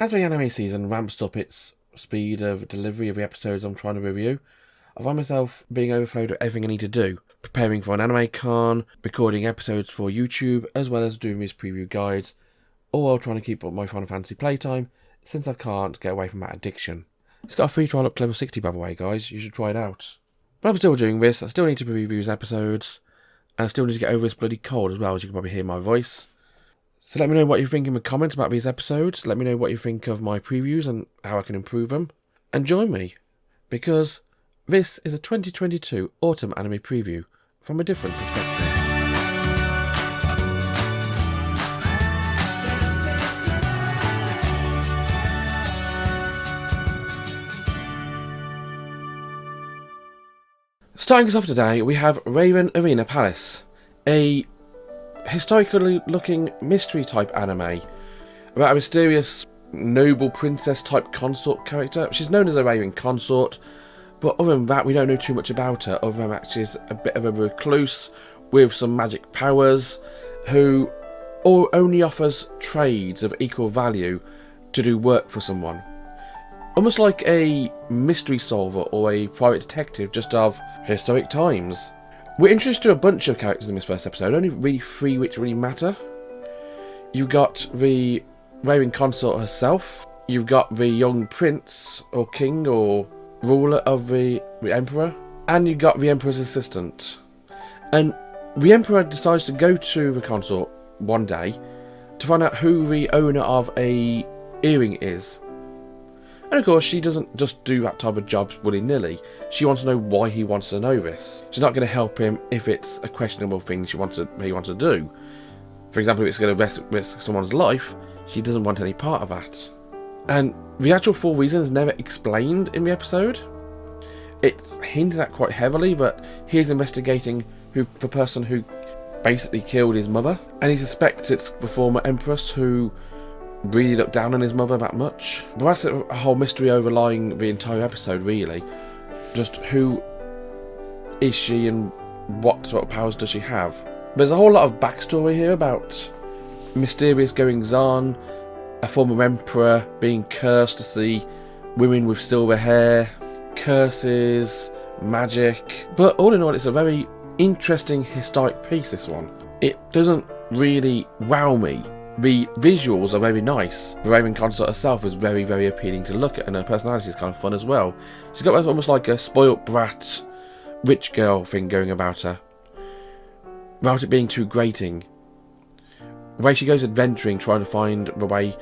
As the anime season ramps up its speed of delivery of the episodes I'm trying to review, I find myself being overflowed with everything I need to do. Preparing for an anime con, recording episodes for YouTube, as well as doing these preview guides, all while trying to keep up my Final Fantasy playtime, since I can't get away from that addiction. It's got a free trial up to level 60 by the way guys, you should try it out. But I'm still doing this, I still need to review these episodes, and I still need to get over this bloody cold as well, as you can probably hear my voice. So let me know what you think in the comments about these episodes, let me know what you think of my previews and how I can improve them, and join me, because this is a 2022 autumn anime preview from a different perspective. Starting us off today, we have Raven Arena Palace, a historically looking mystery type anime about a mysterious noble princess type consort character. She's known as a Raven consort, but other than that we don't know too much about her, other than that she's a bit of a recluse with some magic powers who only offers trades of equal value to do work for someone. Almost like a mystery solver or a private detective just of historic times. We're introduced to a bunch of characters in this first episode, only really 3 which really matter. You've got the Raven consort herself, you've got the young prince or king or ruler of the emperor, and you've got the emperor's assistant. And the emperor decides to go to the consort one day to find out who the owner of a earring is. And of course, she doesn't just do that type of job willy-nilly. She wants to know why he wants to know this. She's not going to help him if it's a questionable thing he wants to do. For example, if it's going to risk someone's life, she doesn't want any part of that. And the actual full reason is never explained in the episode. It's hinted at quite heavily, but he's investigating the person who basically killed his mother. And he suspects it's the former empress who really looked down on his mother that much. But that's a whole mystery overlying the entire episode, really. Just who is she and what sort of powers does she have? There's a whole lot of backstory here about mysterious goings on, a former emperor being cursed to see women with silver hair, curses, magic. But all in all, it's a very interesting historic piece, this one. It doesn't really wow me. The visuals are very nice. The Raven consort herself is very, very appealing to look at, and her personality is kind of fun as well. She's got almost like a spoilt brat, rich girl thing going about her, without it being too grating. The way she goes adventuring, trying to find the way,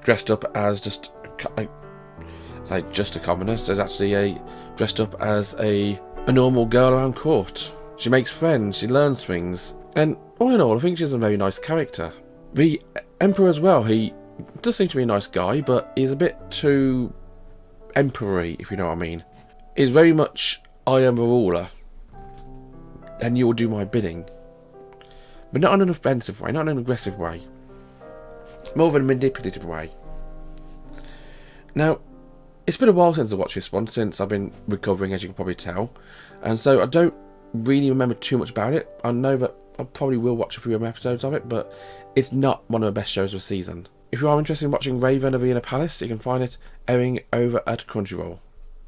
dressed up as just a commoners. There's actually dressed up as a normal girl around court. She makes friends, she learns things, and all in all, I think she's a very nice character. The Emperor as well, he does seem to be a nice guy, but he's a bit too emperor-y, if you know what I mean. He's very much, I am the ruler, and you will do my bidding. But not in an offensive way, not in an aggressive way. More of a manipulative way. Now, it's been a while since I watched this one, since I've been recovering, as you can probably tell. And so I don't really remember too much about it. I know that I probably will watch a few episodes of it, but it's not one of the best shows of the season. If you are interested in watching Raven Arena Palace, you can find it airing over at Crunchyroll.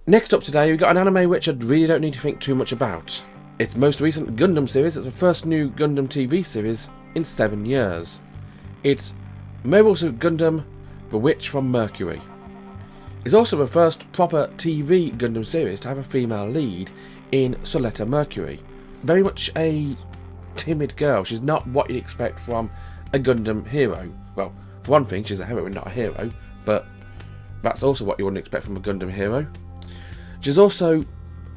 Next up today, we've got an anime which I really don't need to think too much about. Its most recent Gundam series. It's the first new Gundam TV series in 7 years. It's Mobile Suit Gundam, The Witch from Mercury. It's also the first proper TV Gundam series to have a female lead in Soletta Mercury. Very much a timid girl. She's not what you'd expect from a Gundam hero. Well, for one thing, she's a heroine, not a hero, but that's also what you wouldn't expect from a Gundam hero. She's also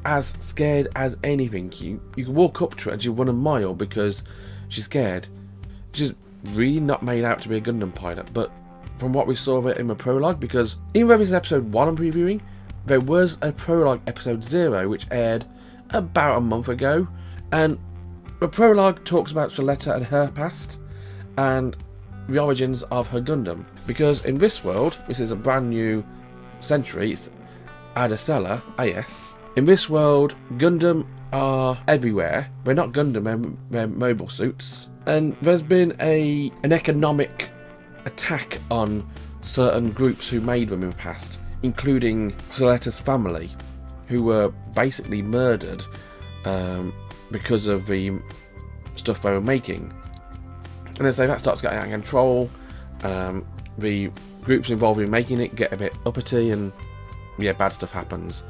as scared as anything. You can walk up to her and she'll run a mile because she's scared. She's really not made out to be a Gundam pilot, but from what we saw of it in the prologue, because even though this is episode 1 I'm previewing, there was a prologue episode 0 which aired about a month ago, and the prologue talks about Soletta and her past and the origins of her Gundam. Because in this world, this is a brand new century, it's Adacella, AS. In this world, Gundam are everywhere. They're not Gundam, they're mobile suits. And there's been an economic attack on certain groups who made them in the past, including Soletta's family, who were basically murdered because of the stuff they were making. And as that starts getting out of control, the groups involved in making it get a bit uppity, and yeah, bad stuff happens.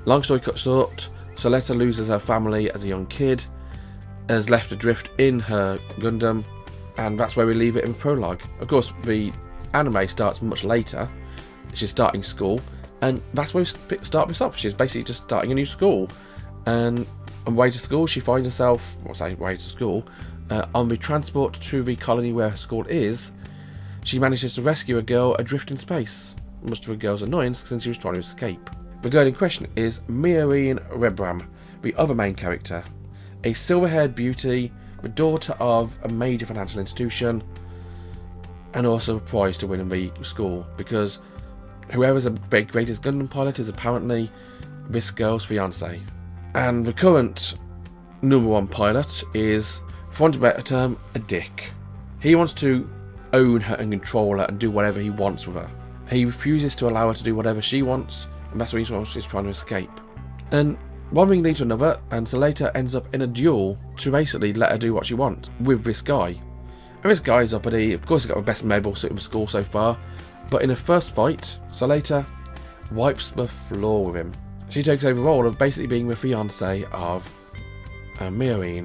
Long story cut short, Soletta loses her family as a young kid, is left adrift in her Gundam, and that's where we leave it in prologue. Of course, the anime starts much later. She's starting school, and that's where we start this off. She's basically just starting a new school, and on the way to school she finds herself, on the transport to the colony where her school is. She manages to rescue a girl adrift in space, much to the girl's annoyance since she was trying to escape. The girl in question is Mercury Rebram, the other main character, a silver-haired beauty, the daughter of a major financial institution, and also a prize to win in the school, because whoever's the greatest Gundam pilot is apparently this girl's fiance. And the current #1 pilot is, for want of a better term, a dick. He wants to own her and control her and do whatever he wants with her. He refuses to allow her to do whatever she wants, and that's the reason why she's trying to escape. And one thing leads to another, and Soletta ends up in a duel to basically let her do what she wants with this guy. And this guy's uppity. Of course, he's got the best mobile suit in the school so far, but in the first fight, Soletta wipes the floor with him. She takes over the role of basically being the fiancé of Mercury.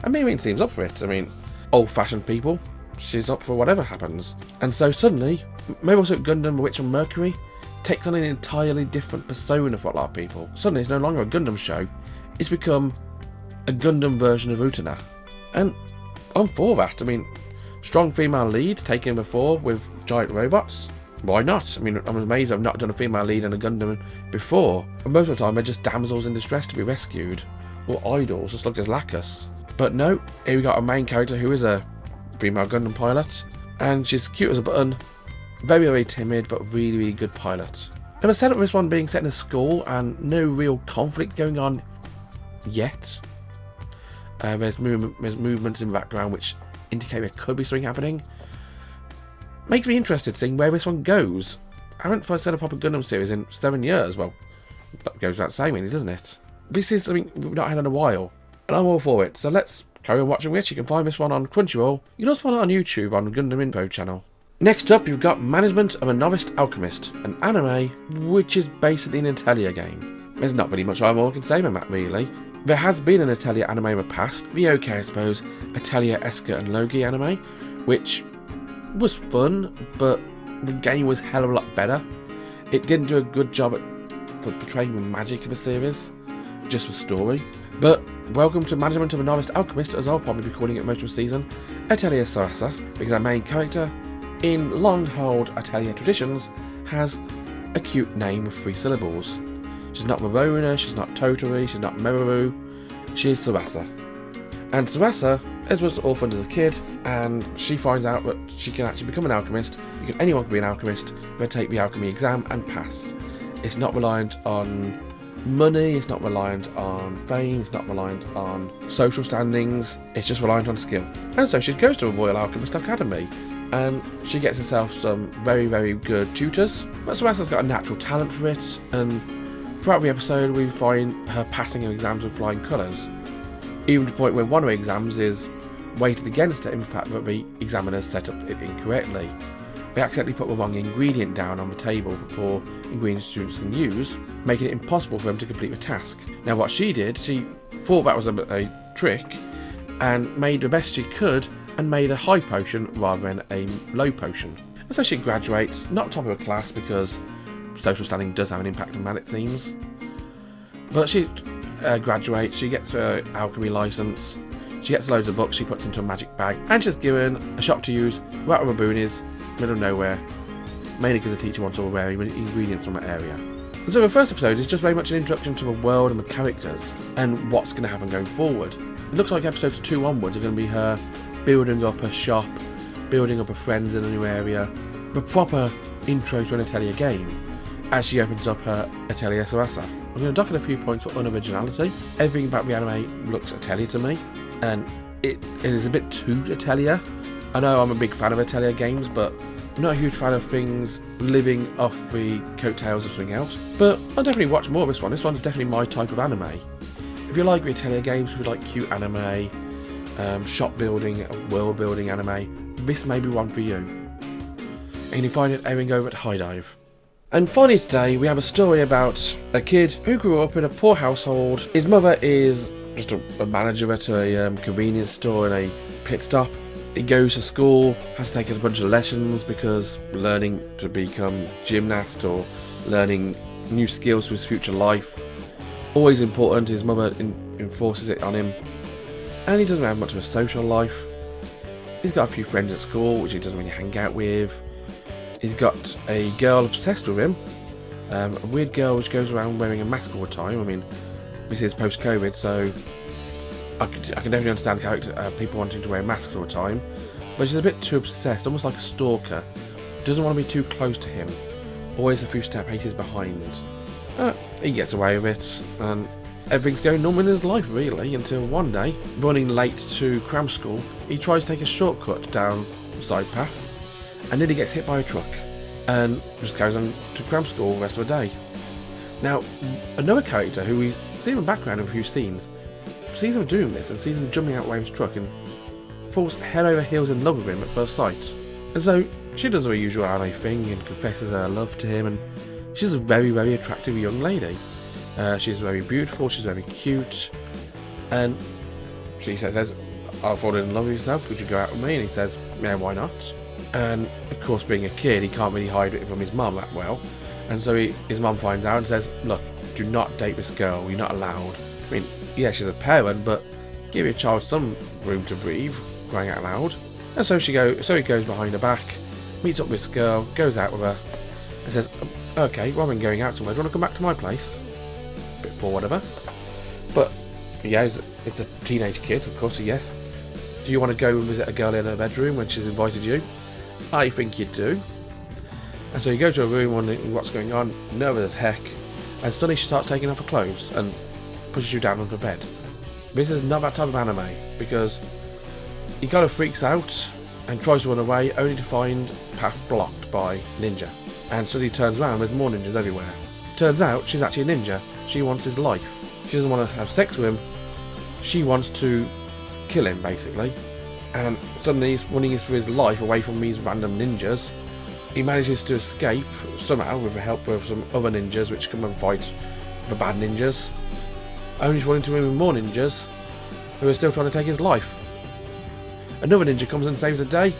And Mercury seems up for it. I mean, old-fashioned people, she's up for whatever happens. And so suddenly, Mobile Suit Gundam, The Witch on Mercury, takes on an entirely different persona for a lot of people. Suddenly it's no longer a Gundam show, it's become a Gundam version of Utena. And I'm for that. I mean, strong female lead taken before with giant robots. Why not? I mean, I'm amazed I've not done a female lead in a Gundam before. And most of the time they're just damsels in distress to be rescued, or idols, just look as Lacus. But no, here we got a main character who is a female Gundam pilot, and she's cute as a button, very, very timid, but really, really good pilot. Now, the setup of this one being set in a school and no real conflict going on yet. There's movements in the background which indicate there could be something happening. Makes me interested seeing where this one goes. I haven't first set up a Gundam series in 7 years. Well, that goes without saying, really, doesn't it? This is something we've not had in a while, and I'm all for it. So let's carry on watching this. You can find this one on Crunchyroll. You can also find it on YouTube on the Gundam Info channel. Next up, you've got Management of a Novice Alchemist, an anime which is basically an Atelier game. There's not really much more I can say about that, really. There has been an Atelier anime in the past, the OK, I suppose, Atelier Esker and Logi anime, which was fun, but the game was hell of a lot better. It didn't do a good job for portraying the magic of the series, just the story. But welcome to Management of a Novice Alchemist, as I'll probably be calling it most of the season, Atelier Sarasa, because our main character, in long-held Atelier traditions, has a cute name with 3 syllables. She's not Verona, she's not Toturi, she's not Meru, she's Sarasa. And Sarasa, as was orphaned as a kid, and she finds out that she can actually become an alchemist. Anyone can be an alchemist, but take the alchemy exam and pass. It's not reliant on money, it's not reliant on fame, it's not reliant on social standings, it's just reliant on skill. And so she goes to a Royal Alchemist Academy, and she gets herself some very, very good tutors. But Sarasa's got a natural talent for it, and throughout the episode we find her passing her exams with flying colours, even to the point where one of her exams is weighted against her in the fact that the examiners set up it incorrectly. They accidentally put the wrong ingredient down on the table before ingredients students can use, making it impossible for them to complete the task. Now what she did, she thought that was a trick, and made the best she could, and made a high potion rather than a low potion. And so she graduates, not top of her class because social standing does have an impact on that, it seems. But she graduates, she gets her alchemy license, she gets loads of books she puts into a magic bag, and she's given a shop to use right where Boone is, middle of nowhere, mainly because the teacher wants all the rare ingredients from that area. And so the first episode is just very much an introduction to the world and the characters, and what's going to happen going forward. It looks like episodes 2 onwards are going to be her building up her shop, building up her friends in a new area, the proper intro to an Atelier game, as she opens up her Atelier Sarasa. I'm going to dock at a few points for unoriginality. Everything about the anime looks Atelier to me, and it is a bit too Atelier. I know I'm a big fan of Atelier games, but not a huge fan of things living off the coattails of something else, but I'll definitely watch more of this one. This one's definitely my type of anime. If you like Ittoki games with like cute anime, shop building, world building anime, this may be one for you. And you can find it airing over at High Dive. And finally today we have a story about a kid who grew up in a poor household. His mother is just a manager at a convenience store in a pit stop. He goes to school, has to take a bunch of lessons because learning to become gymnast or learning new skills for his future life, always important. His mother enforces it on him, and he doesn't have much of a social life. He's got a few friends at school which he doesn't really hang out with. He's got a girl obsessed with him, a weird girl which goes around wearing a mask all the time. I mean, this is post-COVID, so I can definitely understand people wanting to wear masks all the time, but she's a bit too obsessed, almost like a stalker. Doesn't want to be too close to him, always a few paces behind. He gets away with it, and everything's going normal in his life really, until one day, running late to cram school, he tries to take a shortcut down the side path, and then he gets hit by a truck, and just goes on to cram school the rest of the day. Now, another character who we see in the background in a few scenes, sees him doing this and sees him jumping out of his truck and falls head over heels in love with him at first sight. And so she does her usual anime thing and confesses her love to him, and she's a very, very attractive young lady. She's very beautiful, she's very cute, and she says, I've fallen in love with yourself, would you go out with me? And he says, yeah, why not? And of course, being a kid, he can't really hide it from his mum that well, and so his mum finds out and says, look, do not date this girl, you're not allowed. I mean, yeah, she's a parent, but give your child some room to breathe, crying out loud. And so he goes behind her back, meets up with this girl, goes out with her, and says, okay, rather than going out somewhere, do you want to come back to my place? Bit for whatever. But, yeah, it's a teenage kid, of course, so yes. Do you want to go and visit a girl in her bedroom when she's invited you? I think you do. And so you go to her room, wondering what's going on, nervous as heck, and suddenly she starts taking off her clothes and pushes you down onto the bed. This is not that type of anime, because he kind of freaks out and tries to run away, only to find path blocked by ninja. And suddenly turns around, there's more ninjas everywhere. Turns out she's actually a ninja. She wants his life. She doesn't want to have sex with him. She wants to kill him, basically. And suddenly he's running for his life away from these random ninjas. He manages to escape somehow with the help of some other ninjas which come and fight the bad ninjas, only to run into even more ninjas who are still trying to take his life. Another ninja comes and saves the day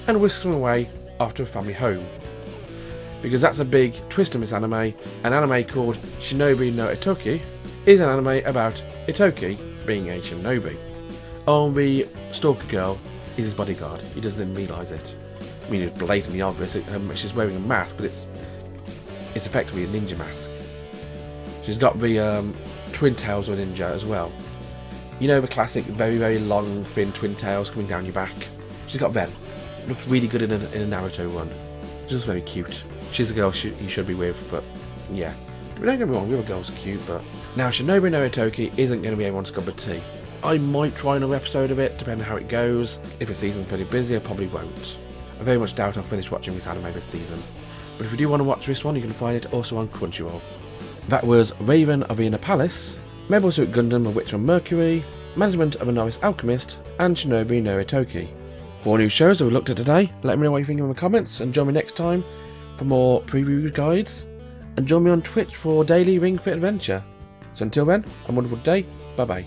and whisks him away after a family home. Because that's a big twist in this anime. An anime called Shinobi no Ittoki is an anime about Ittoki being a shinobi. The stalker girl is his bodyguard. He doesn't even realise it. I mean, it's blatantly obvious. She's wearing a mask, but it's effectively a ninja mask. She's got the twin tails of a ninja as well. You know, the classic very, very long, thin twin tails coming down your back. She's got them. Looks really good in a Naruto run. Just very cute. She's a girl you should be with, but yeah. But don't get me wrong, the other girl's cute, but... Now, Shinobi no Ittoki isn't going to be everyone's cup of tea. I might try another episode of it, depending on how it goes. If the season's pretty busy, I probably won't. I very much doubt I'll finish watching this anime this season. But if you do want to watch this one, you can find it also on Crunchyroll. That was Raven of Inner Palace, Mobile Suit Gundam, A Witch on Mercury, Management of a Novice Alchemist, and Shinobi no Ittoki. For new shows that we looked at today, let me know what you think in the comments, and join me next time for more preview guides, and join me on Twitch for daily Ring Fit Adventure. So until then, have a wonderful day, bye bye.